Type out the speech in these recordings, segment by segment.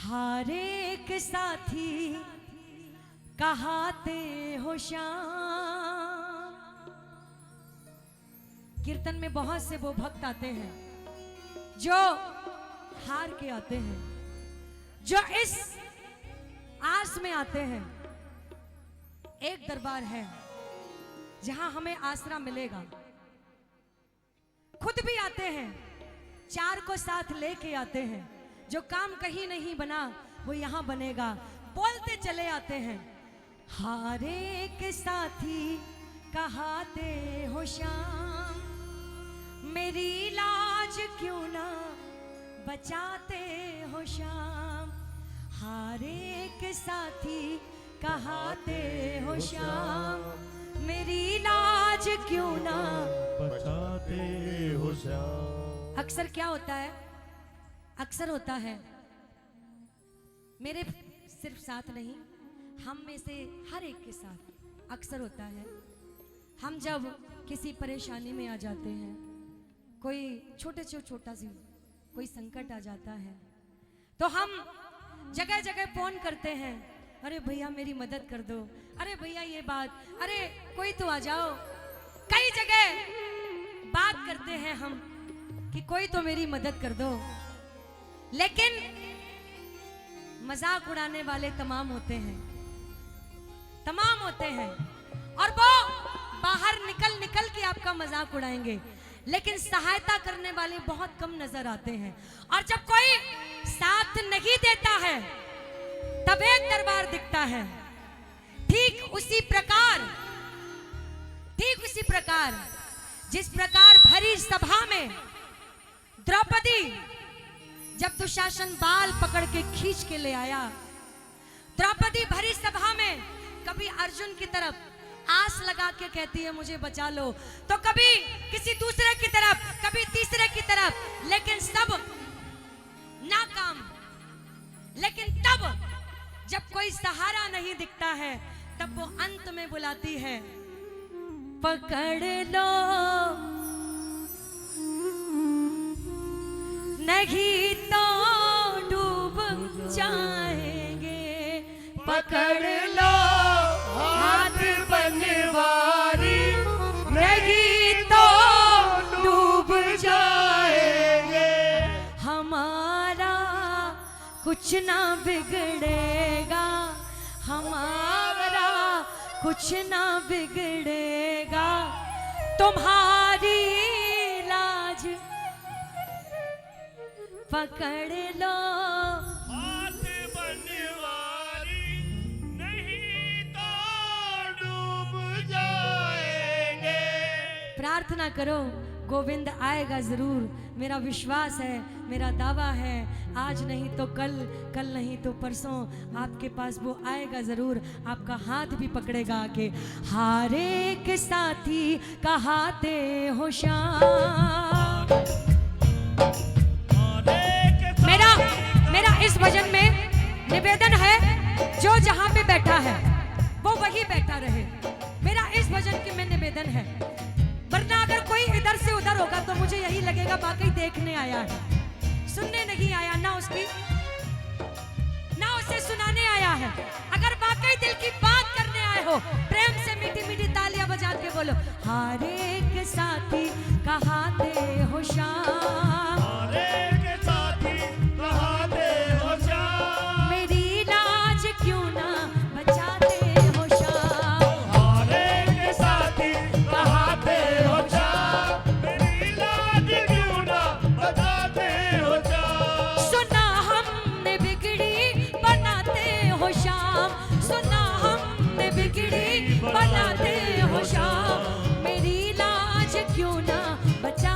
हर एक साथी कहाते हो श्याम। कीर्तन में बहुत से वो भक्त आते हैं जो हार के आते हैं, जो इस आस में आते हैं एक दरबार है जहां हमें आसरा मिलेगा। खुद भी आते हैं, चार को साथ लेके आते हैं, जो काम कहीं नहीं बना वो यहां बनेगा, बोलते चले आते हैं। हर एक साथी कहाते हो श्याम, मेरी लाज क्यों ना बचाते हो श्याम। हर एक साथी कहाते हो श्याम, मेरी लाज क्यों ना बचाते हो श्याम। अक्सर क्या होता है, अक्सर होता है, मेरे सिर्फ साथ नहीं, हम में से हर एक के साथ अक्सर होता है। हम जब किसी परेशानी में आ जाते हैं, कोई छोटा सी कोई संकट आ जाता है, तो हम जगह जगह फोन करते हैं, अरे भैया मेरी मदद कर दो, अरे भैया ये बात, अरे कोई तो आ जाओ। कई जगह बात करते हैं हम कि कोई तो मेरी मदद कर दो, लेकिन मजाक उड़ाने वाले तमाम होते हैं, तमाम होते हैं, और वो बाहर निकल के आपका मजाक उड़ाएंगे, लेकिन सहायता करने वाले बहुत कम नजर आते हैं। और जब कोई साथ नहीं देता है तब एक दरबार दिखता है। ठीक उसी प्रकार जिस प्रकार भरी सभा में द्रौपदी जब दुशासन बाल पकड़ के खींच के ले आया, द्रौपदी भरी सभा में कभी अर्जुन की तरफ आस लगा के कहती है मुझे बचा लो, तो कभी किसी दूसरे की तरफ, कभी तीसरे की तरफ, लेकिन सब नाकाम। लेकिन तब जब कोई सहारा नहीं दिखता है तब वो अंत में बुलाती है, पकड़ लो नहीं तो डूब जाएंगे, पकड़ लो हाथ बनवारी, नहीं तो डूब जाएंगे। हमारा कुछ ना बिगड़ेगा, हमारा कुछ ना बिगड़ेगा, तुम्हारी लाज पकड़ लो। हाथ बनवारी, नहीं तो डूब जाएंगे। प्रार्थना करो, गोविंद आएगा जरूर, मेरा विश्वास है, मेरा दावा है, आज नहीं तो कल, कल नहीं तो परसों आपके पास वो आएगा जरूर, आपका हाथ भी पकड़ेगा आके। हर एक साथी कहाते हो श्याम। मेरा इस भजन में निवेदन है, जो जहां पे बैठा है वो वही बैठा रहे, मेरा इस भजन की में निवेदन है। वरना अगर कोई इधर से उधर होगा तो मुझे यही लगेगा वाकई देखने आया है, सुनने नहीं आया, ना उसे सुनाने आया है। अगर वाकई दिल की बात करने आए हो, प्रेम से मीठी मीठी तालियां बजा के बोलो, हर एक साथी कहाते हो श्याम, हर एक साथी कहाते हो श्याम, मेरी लाज क्यों ना बचाते हो श्याम। हर एक साथी कहाते हो श्याम, मेरी लाज क्यों ना बचाते हो श्याम। सुना हमने बिगड़ी बनाते हो श्याम, सुना हमने बिगड़ी बनाते हो श्याम, मेरी लाज क्यों ना बचा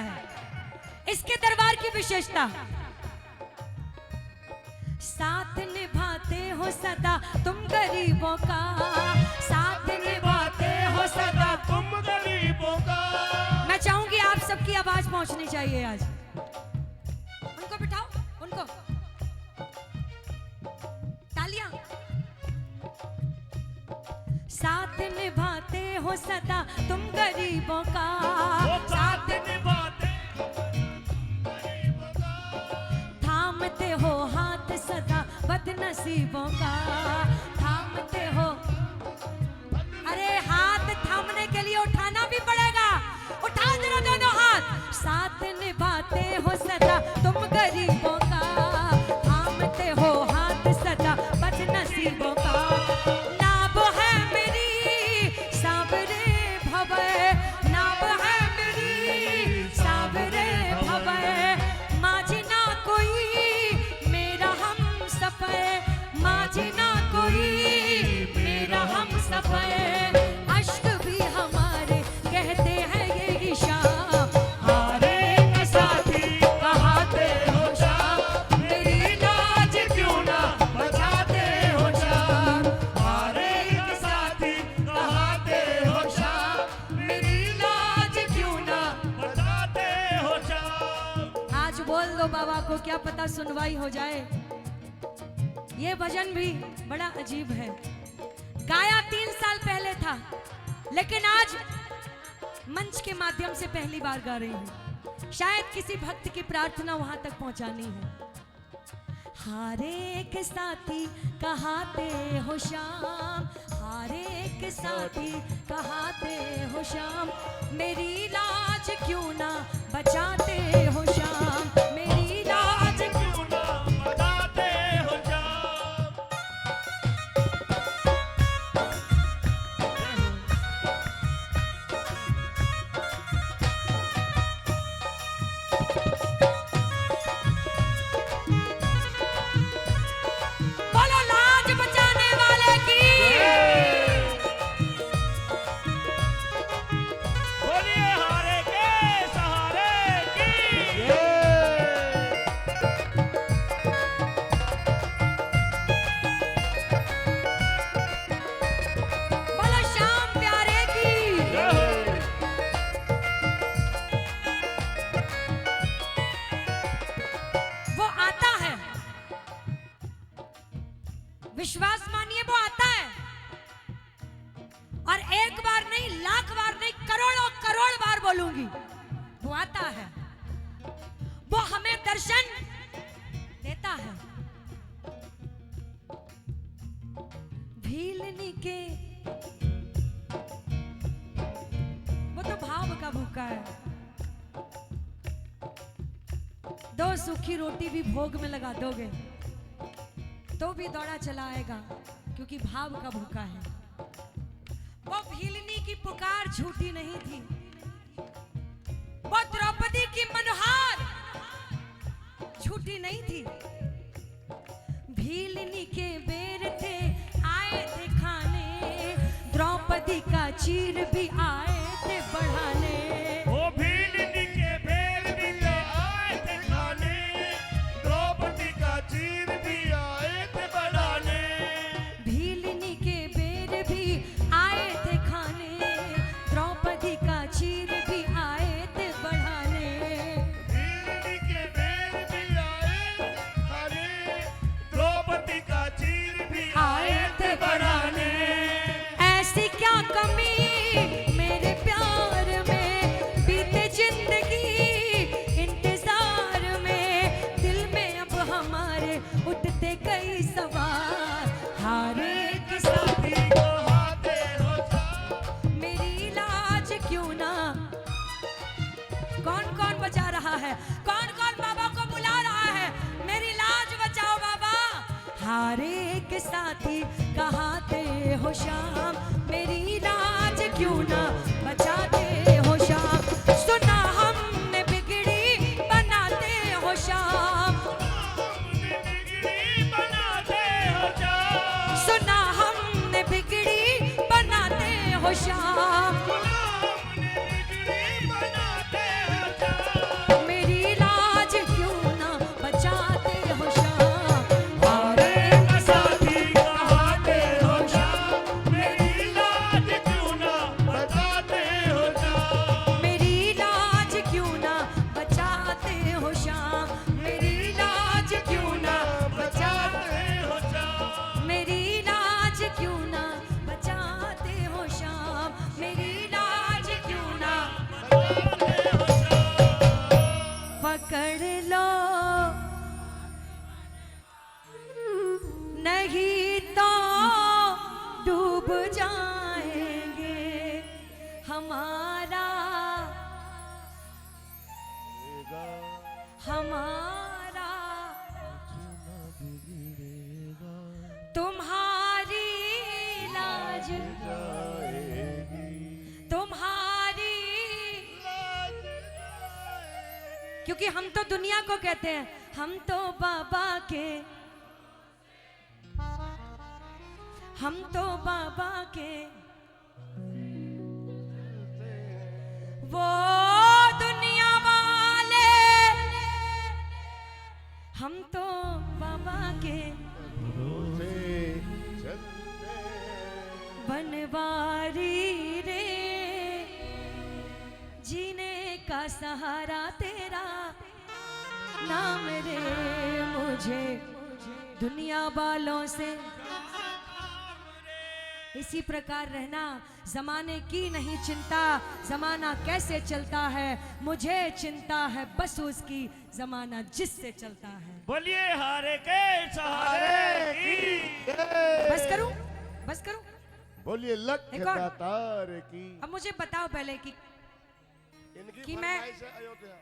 है। इसके दरबार की विशेषता, साथ निभाते हो सदा तुम गरीबों का, साथ निभाते हो सदा तुम गरीबों का। मैं चाहूंगी आप सबकी आवाज पहुंचनी चाहिए आज। उनको बिठाओ, उनको तालियां। साथ निभाते हो सदा तुम गरीबों का, साथ निभाते थामते हो हाथ सदा बदनसीबों का, थामते हो। अरे हाथ थामने के लिए उठाना भी पड़ेगा, उठाओ जरा दोनों हाथ। साथ निभाते हो सदा तुम गरीबों का, थामते हो हाथ सदा बदनसीबों का। नाब है मेरी साबरे भवे, नाब है मेरी साबरे भवे, माझी ना कोई मेरा हम सफर, माझी ना कोई मेरा हम सफर। अश्क भी हमारे कहते हैं ये शाम, हारे के साथी कहाते हो शाम, मेरी लाज क्यों ना बचाते हो शाम। हारे के साथी कहाते हो शाम, मेरी लाज क्यों ना बचाते हो शाम। आज बोल दो बाबा को, क्या पता सुनवाई हो जाए। ये भजन भी बड़ा अजीब है, गाया 3 साल पहले था, लेकिन आज मंच के माध्यम से पहली बार गा रही हूँ। शायद किसी भक्त की प्रार्थना वहां तक पहुंचानी है। हारे के साथी कहाते हो शाम, हारे के साथी कहाते हो शाम, मेरी लाज क्यों ना बचाते हो शाम, मेरी लाज क्यों ना बचाते हो शाम। बोलो लाज बचाने वाले की। बोलिए हारे के सहारे की। बोलो श्याम प्यारे की। वो आता है, विश्वास मानिए, वो आता है, और एक बार नहीं, लाख बार नहीं, करोड़ों करोड़ बार बोलूंगी, वो आता है। वो हमें दर्शन देता है। भीलनी के, वो तो भाव का भूखा है। 2 सूखी रोटी भी भोग में लगा दोगे तो भी दौड़ा चला आएगा, क्योंकि भाव का भूखा है। वो भीलनी की पुकार झूठी नहीं थी, वो द्रौपदी की मनोहार झूठी नहीं थी। भीलनी के बेर थे आए थे खाने, द्रौपदी का चीर भी आए थे बढ़ाने। वो भीलनी के बेर भी तो आए थे खाने, द्रौपदी का चीर भी आए थे बढ़ाने। भीलनी के बेर भी आए थे खाने, द्रौपदी का चीर भी आए थे बढ़ाने। भीलनी के बेर भी आए खाने, द्रौपदी का चीर भी आए थे बढ़ाने। ऐसी क्या कमी मेरे प्यार में, बीते जिंदगी इंतजार में, दिल में अब हमारे उठते कई सवाल। हारे के साथी कहाते हो शाम, मेरी लाज क्यों ना। कौन कौन बचा रहा है, कौन कौन बाबा को बुला रहा है, मेरी लाज बचाओ बाबा। हारे के साथी कहाते हो शाम, मेरी लाज क्यों ना बचाते हो शाम। सुना हमने बिगड़ी बनाते हो शाम, बिगड़ी बनाते हो शाम। सुना हमने बिगड़ी बनाते हो शाम। बिगड़ी बनाते हो शाम। हमारा तुम्हारी लाज, तुम्हारी, क्योंकि हम तो दुनिया को कहते हैं, हम तो बाबा के, हम तो बाबा के, वो दुनिया वाले, हम तो बाबा के बनवारी रे, जीने का सहारा तेरा नाम रे, मुझे दुनिया वालों से इसी प्रकार रहना। जमाने की नहीं चिंता, जमाना कैसे चलता है, मुझे चिंता है बस उसकी, जमाना जिससे चलता है। बोलिए हारे के सहारे की। बस करूं, बस करूं। बोलिए लख एक और। दातार की। अब मुझे बताओ पहले कि इनकी मैं फरमाइश है अयोध्या।